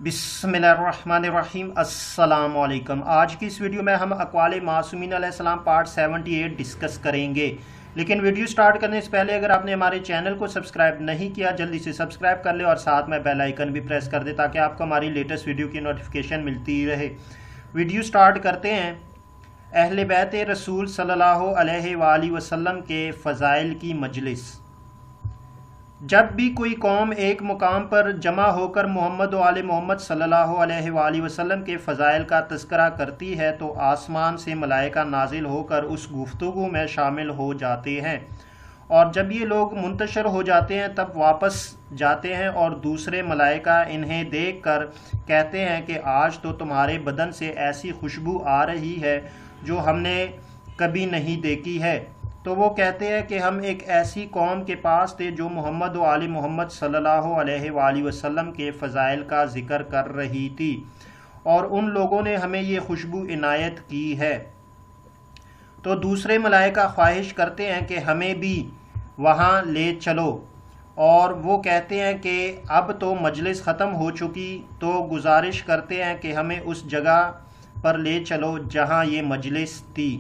बिस्मिल्लाहिर्रहमानिर्रहीम। अस्सलाम वालेकुम। आज की इस वीडियो में हम अक़वाल मासूमीन अलैहिस्सलाम पार्ट 78 डिस्कस करेंगे। लेकिन वीडियो स्टार्ट करने से पहले अगर आपने हमारे चैनल को सब्सक्राइब नहीं किया जल्दी से सब्सक्राइब कर ले और साथ में बेल आइकन भी प्रेस कर दे ताकि आपको हमारी लेटेस्ट वीडियो की नोटिफिकेशन मिलती रहे। वीडियो स्टार्ट करते हैं। अहले बैत रसूल सल्लल्लाहु अलैहि वसल्लम के फ़ज़ाइल की मजलिस। जब भी कोई कौम एक मुकाम पर जमा होकर मोहम्मद व आले मोहम्मद सल्लल्लाहु अलैहि वसल्लम के फ़ज़ाइल का तज़किरा करती है तो आसमान से मलाइका नाजिल होकर उस गुफ्तगू में शामिल हो जाते हैं, और जब ये लोग मुंतशर हो जाते हैं तब वापस जाते हैं और दूसरे मलाइका इन्हें देखकर कहते हैं कि आज तो तुम्हारे बदन से ऐसी खुशबू आ रही है जो हमने कभी नहीं देखी है। तो वो कहते हैं कि हम एक ऐसी कौम के पास थे जो मोहम्मद व आले मोहम्मद सल्लल्लाहु अलैहि वसल्लम के फ़ज़ाइल का ज़िक्र कर रही थी और उन लोगों ने हमें ये खुशबू इनायत की है। तो दूसरे मलाइका ख्वाहिश करते हैं कि हमें भी वहाँ ले चलो, और वो कहते हैं कि अब तो मजलिस ख़त्म हो चुकी, तो गुजारिश करते हैं कि हमें उस जगह पर ले चलो जहाँ ये मजलिस थी।